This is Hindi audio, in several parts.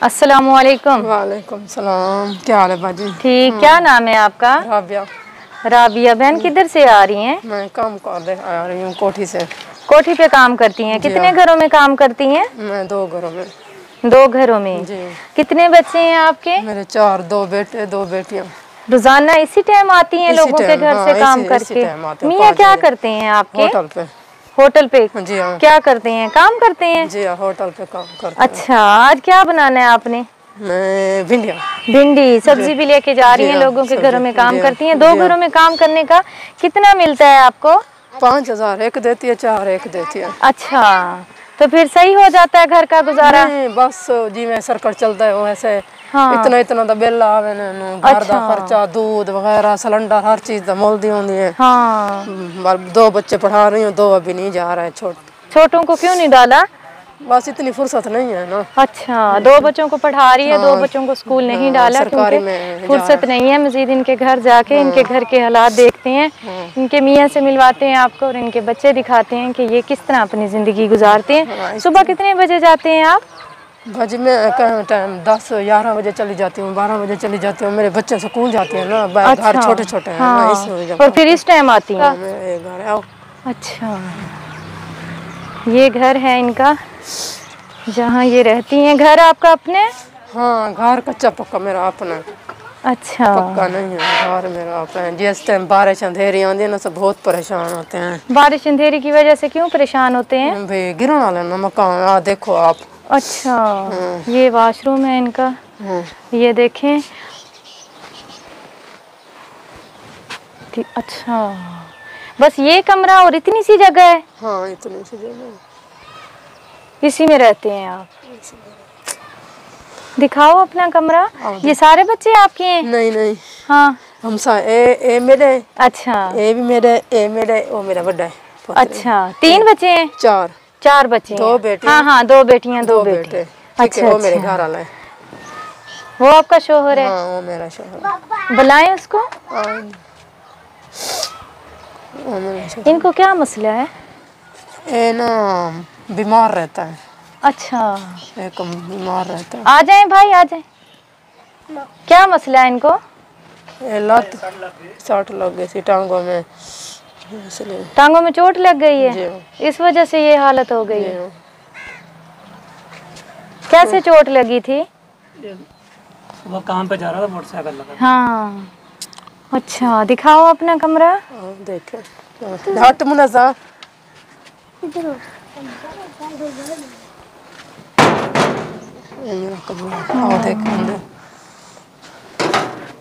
अस्सलामुअलैकुम। वालेकुम सलाम। क्या हाल है बाजी? ठीक। क्या नाम है आपका? राबिया। राबिया। बहन किधर से आ रही हैं? मैं काम कर आ रही हूँ कोठी से। कोठी पे काम करती हैं? कितने घरों में काम करती हैं? मैं 2 घरों में। 2 घरों में जी। कितने बच्चे हैं आपके? मेरे 4, 2 बेटे 2 बेटियाँ। रोजाना इसी टाइम आती हैं लोगों के घर से काम करके? मियाँ क्या करते हैं आपके? होटल पे। होटल पे? जी हाँ। क्या करते हैं? काम करते हैं? जी हाँ, होटल पे काम करते हैं। अच्छा, आज क्या बनाना है आपने? मैं भिंडियाँ। भिंडी सब्जी भी लेके जा रही हैं, लोगों के घरों में काम करती हैं। 2 घरों में काम करने का कितना मिलता है आपको? 5000 एक देती है, 4 एक देती है। अच्छा, तो फिर सही हो जाता है घर का गुजारा? नहीं, बस जिवें सरकट चलता है वैसे। हाँ। इतना दा बिल आवे ना, घर दा खर्चा, दूध वगैरह, सिलेंडर, हर चीज दा मुल दी होंदी है। हाँ। 2 बच्चे पढ़ा रही हूँ, 2 अभी नहीं जा रहे हैं। छोटों को क्यों नहीं डाला? बस इतनी फुर्सत नहीं है ना। अच्छा, 2 बच्चों को पढ़ा रही है। 2 बच्चों को स्कूल नहीं डाला सरकारी क्योंकि में फुर्सत नहीं है। मजीद इनके घर जाके इनके घर के हालात देखते हैं, इनके मियाँ से मिलवाते हैं आपको और इनके बच्चे दिखाते हैं कि ये किस तरह अपनी ज़िंदगी गुजारते हैं। सुबह कितने बजे जाते हैं आप? भाजी मैं टाइम 10-11 बजे चली जाती हूँ, 12 बजे चली जाती हूँ। मेरे बच्चे स्कूल जाते हैं ना, घर छोटे छोटे हैं। हाँ। और फिर इस टाइम आती हैं? अच्छा, ये घर है इनका जहाँ ये रहती हैं। घर आपका अपने? हाँ, घर कच्चा पक्का मेरा अपना। अच्छा, पक्का नहीं है घर मेरा अपना है। जिस टाइम बारिश अंधेरी आती है ना, सब बहुत परेशान होते हैं। बारिश अंधेरी की वजह से क्यों परेशान होते हैं? भाई गिरने वाला ना मकान, देखो आप। अच्छा, ये वॉशरूम है इनका। ये देखें। अच्छा, बस ये कमरा और इतनी सी जगह है? हाँ, इतनी सी जगह। इसी में रहते हैं आप? दिखाओ अपना कमरा। ये सारे बच्चे आपके हैं? नहीं। हाँ, हम ए मेरे। अच्छा, ए भी मेरे, वो मेरा बड़ा है। अच्छा, 3 बच्चे हैं? 4 बच्चे। 2 बेटे। हाँ, 2 बेटियां 2 बेटे। अच्छा, वो मेरे घर वाला है। वो आपका शोहर है? हाँ, वो मेरा शोहर। बुलाएं उसको। इनको क्या मसला है? ये ना बीमार रहता है। अच्छा, एक बीमार रहता है। आ जाए भाई, आ जाए। क्या मसला है इनको? लत चोट लग गई थी टांगों में, टांगों में चोट लग गई है, इस वजह से ये हालत हो गई है। कैसे चोट लगी थी? वो काम पे जा रहा था, मोटरसाइकिल लगा। हाँ, अच्छा, दिखाओ अपना कमरा। देखो हट मुनजा।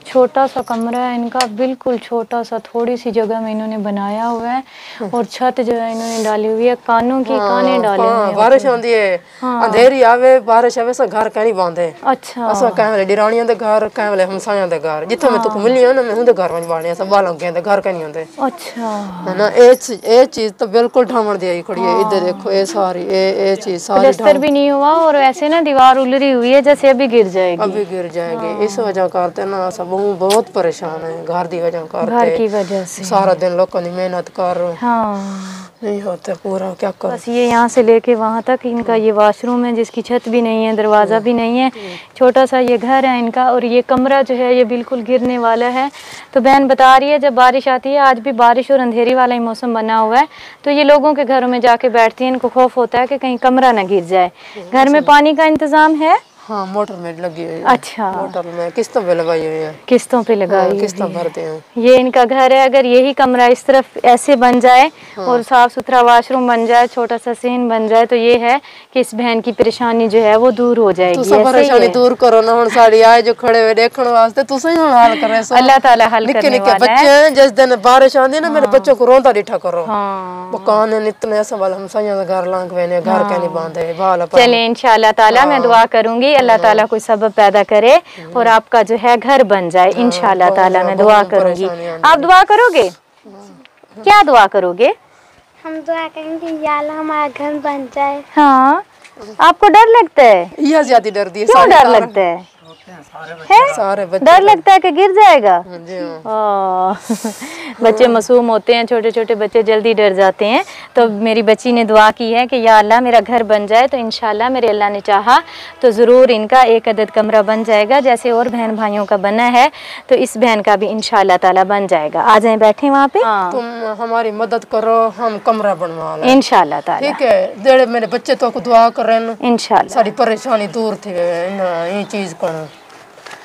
छोटा सा कमरा है इनका, बिल्कुल छोटा सा, थोड़ी सी जगह में इन्होंने बनाया हुआ है और छत जो है इन्होंने डाली हुई है, कानों की काने डाले हुए हैं। बारिश आंदी है, अंधेरी आवे, बारिश आवे, सब घर कहीं बांधे। अच्छा, असा कहीं वाले डिरानियां दे घर, कहीं वाले हमसायां दे घर, जिथे मैं तुक मिली ना, मैं उनके घर में बाड़े सब बालों के घर कहीं होंदे। अच्छा, है ना। ए चीज तो बिल्कुल ढामण दी खड़ी है। इधर देखो, ये सारी ए चीज सारी प्लास्टर भी नहीं हुआ और ऐसे ना दीवार उलरी हुई है जैसे अभी गिर जाएगी। अभी गिर जाएगी। इस वजह करते ना सब बहुत परेशान है, घर की वजह करते। घर की वजह से सारा दिन लोगों की मेहनत कर। हाँ, नहीं होता पूरा, क्या करो। बस ये यहाँ से लेके वहाँ तक इनका ये वॉशरूम है जिसकी छत भी नहीं है, दरवाज़ा भी नहीं है। छोटा सा ये घर है इनका और ये कमरा जो है ये बिल्कुल गिरने वाला है। तो बहन बता रही है जब बारिश आती है, आज भी बारिश और अंधेरी वाला ही मौसम बना हुआ है, तो ये लोगों के घरों में जाके बैठती हैं। इनको खौफ होता है कि कहीं कमरा ना गिर जाए। घर में पानी का इंतज़ाम है? हाँ, मोटर में लगी हुई है। अच्छा, मोटर में किस्तों पे लगाई हुई है। किस्तों पे लगाई, किस्तों भरते हैं। ये इनका घर है। अगर यही कमरा इस तरफ ऐसे बन जाए और साफ सुथरा वॉशरूम बन जाए, छोटा सा सीन बन जाए, तो ये है कि इस बहन की परेशानी जो है वो दूर हो जाएगी। तुसा परेशानी दूर करो ना। हुन साड़ी आए जो खड़े हुए देखने वास्ते, तुसा ही हाल कर रहे हो। अल्लाह ताला हल करने वाला है। बच्चे हैं, जिस दिन बारिश आंदी ना, मेरे बच्चों को रोंदा डिठा करो। हाँ, मकान है इतने ऐसा वाला, हम सैया घर लांग वेने, घर के नहीं बांधे बाल। चले इंशाल्लाह ताला मैं दुआ करूंगी, अल्लाह ताला कोई सबब पैदा करे और आपका जो है घर बन जाए इंशाल्लाह ताला। मैं दुआ करूंगी, आप दुआ करोगे? क्या दुआ करोगे? हम दुआ करेंगे या अल्लाह हमारा घर बन जाए। हाँ, आपको डर लगता है? यह ज्यादा डर दी है। क्यों डर लगता है? है? सारे बच्चे डर लगता है कि गिर जाएगा। जी हाँ। बच्चे मासूम होते हैं, छोटे छोटे बच्चे जल्दी डर जाते हैं। तो मेरी बच्ची ने दुआ की है कि या अल्लाह मेरा घर बन जाए, तो इंशाल्लाह मेरे अल्लाह ने चाहा तो ज़रूर इनका एक अदद कमरा बन जाएगा, जैसे और बहन भाइयों का बना है तो इस बहन का भी इंशाल्लाह ताला बन जाएगा। आ जाएं, बैठे वहाँ पे। तुम हमारी मदद करो, हम कमरा बनवा लें इंशाल्लाह ताला। ठीक है, देड़े मेरे बच्चे तो दुआ कर रहे हैं इंशाल्लाह। सारी परेशानी दूर थी ये चीज़ करना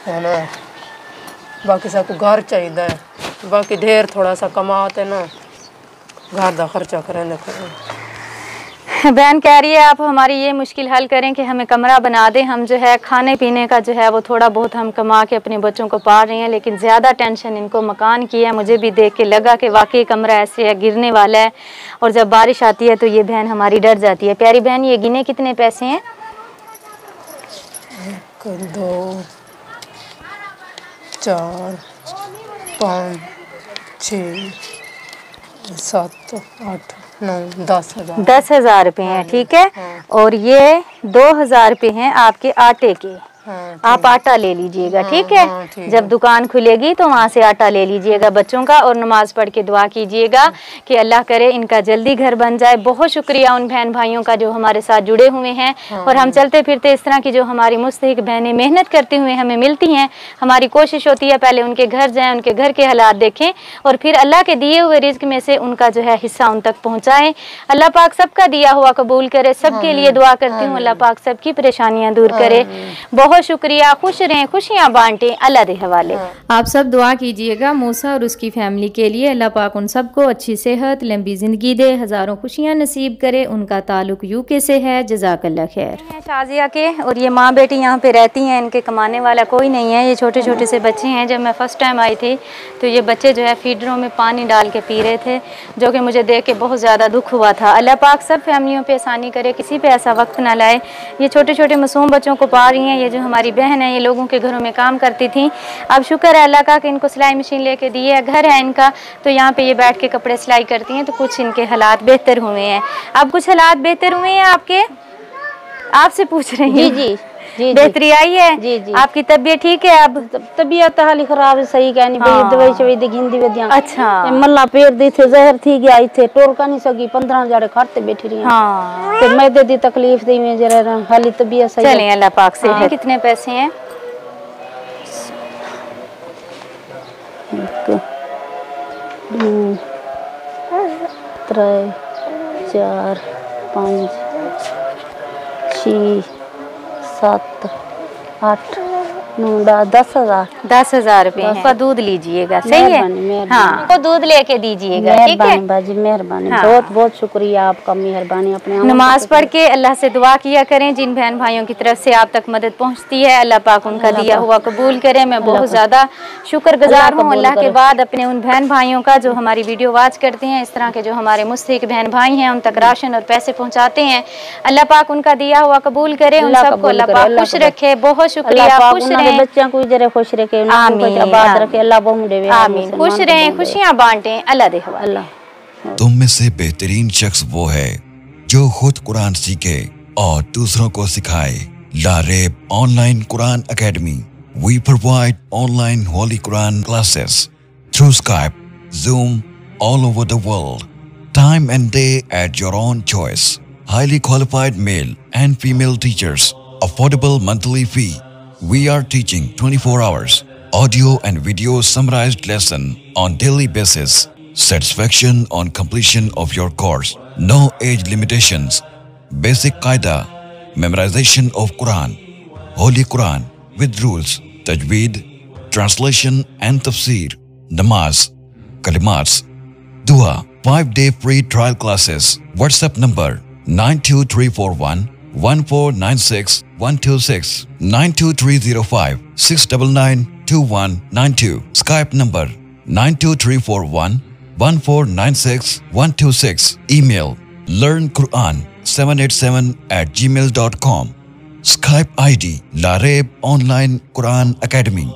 है ना। बाकी सबको घर चाहिए, बाकी ढेर थोड़ा सा कमाते ना, घर का खर्चा करें। बहन कह रही है आप हमारी ये मुश्किल हल करें कि हमें कमरा बना दें। हम जो है खाने पीने का जो है वो थोड़ा बहुत हम कमा के अपने बच्चों को पाल रहे हैं, लेकिन ज़्यादा टेंशन इनको मकान की है। मुझे भी देख के लगा कि वाकई कमरा ऐसे है, गिरने वाला है, और जब बारिश आती है तो ये बहन हमारी डर जाती है। प्यारी बहन, ये गिने कितने पैसे हैं? 1 2 4 5 6 7 8 9 10 हज़ार। 10,000 रुपये हैं, ठीक है। और ये 2,000 रुपये हैं आपके आटे के। आप आटा ले लीजिएगा, ठीक है। जब दुकान खुलेगी तो वहाँ से आटा ले लीजिएगा बच्चों का, और नमाज पढ़ के दुआ कीजिएगा कि अल्लाह करे इनका जल्दी घर बन जाए। बहुत शुक्रिया उन बहन भाइयों का जो हमारे साथ जुड़े हुए हैं, और हम चलते फिरते इस तरह की जो हमारी मुस्तहिक बहनें मेहनत करते हुए हमें मिलती हैं, हमारी कोशिश होती है पहले उनके घर जाएं, उनके घर के हालात देखें, और फिर अल्लाह के दिए हुए रिज्क में से उनका जो है हिस्सा उन तक पहुँचाएँ। अल्लाह पाक सबका दिया हुआ कबूल करे। सबके लिए दुआ करती हूँ, अल्लाह पाक सबकी परेशानियाँ दूर करे। बहुत शुक्रिया, खुश रहें, खुशियाँ बांटें, अल्लाह के हवाले। आप सब दुआ कीजिएगा मूसा और उसकी फैमिली के लिए। अल्लाह पाक उन सबको अच्छी सेहत, लंबी ज़िंदगी दे, हज़ारों खुशियाँ नसीब करे। उनका ताल्लुक यूके से है। जज़ाकल्लाह खैर। शाजिया के और ये माँ बेटी यहाँ पे रहती हैं, इनके कमाने वाला कोई नहीं है। ये छोटे छोटे से बच्चे हैं। जब मैं फ़र्स्ट टाइम आई थी तो ये बच्चे जो है फीडरों में पानी डाल के पी रहे थे, जो कि मुझे देख के बहुत ज़्यादा दुख हुआ था। अल्लाह पाक सब फैमिलियों पर आसानी करे, किसी पे ऐसा वक्त ना लाए। ये छोटे छोटे मासूम बच्चों को पा रही हैं। ये जो हमारी बहन है, ये लोगों के घरों में काम करती थी। अब शुक्र है अल्लाह का कि इनको सिलाई मशीन लेके दी है, घर है इनका, तो यहाँ पे ये बैठ के कपड़े सिलाई करती हैं। तो कुछ इनके हालात बेहतर हुए हैं। अब कुछ हालात बेहतर हुए हैं आपके? आपसे पूछ रही हैं। जी जी बेहतरी आई है? जी जी। आपकी तबीयत ठीक है? अब तबीयत हाली खराब है, सही कहनी भाई। दवाई शवाई दी हिंदी वदिया। अच्छा। मल्ला पेड़ दी थे, जहर थी गया इथे, टोल का नहीं सकी। 15 जाड़े खाते बैठी रही। हाँ, तो मैदे दी तकलीफ दी में जरा हाली तबीयत सही। चलें अल्लाह पाक से। कितने पैसे हैं? 1 2 3 4 5 6 7 8 9 10,000। 10,000 रुपये का दूध लीजिएगा, सही है? हाँ, तो दूध लेके दीजिएगा, ठीक है बाजी। मेहरबानी, बहुत बहुत शुक्रिया आपका, मेहरबानी। अपने नमाज पढ़ के अल्लाह से दुआ किया करें। जिन बहन भाइयों की तरफ से आप तक mदद पहुंचती है, अल्लाह पाक उनका दिया हुआ कबूल करे। मैं बहुत ज़्यादा शुक्रगुजार हूँ अल्लाह के बाद अपने उन बहन भाइयों का जो हमारी वीडियो वॉच करते हैं। इस तरह के जो हमारे मुस्तहिक बहन भाई हैं, उन तक राशन और पैसे पहुँचाते हैं। अल्लाह पाक उनका दिया हुआ कबूल करे, उन सबको अल्लाह पाक खुश रखे। बहुत शुक्रिया, खुश रहें, बच्चों को जरा खुश रखे, आबाद रखे, अल्लाह बहु देवे। आमीन। खुश रहें, खुशियाँ बांटें, अल्लाह दे हवाले। तुम में से बेहतरीन शख्स वो है जो खुद कुरान सीखे और दूसरों को सिखाए। Laraib online Quran academy. We provide online Holy Quran classes through Skype, Zoom, all over the world. Time and day at your own choice. Highly qualified male and female teachers. Affordable monthly fee. We are teaching 24 hours. Audio and video summarized lesson on daily basis. Satisfaction on completion of your course. No age limitations. Basic Qaida. Memorization of Quran. Holy Quran with rules. Tajweed. Translation and tafsir. Namaz. Kalimats. Dua. 5-day free trial classes. WhatsApp number 92341 1496 126 92305 699 2192. Skype number 92341 1496 126. Email learnquran787@gmail.com. Skype ID Lareeb Online Quran Academy.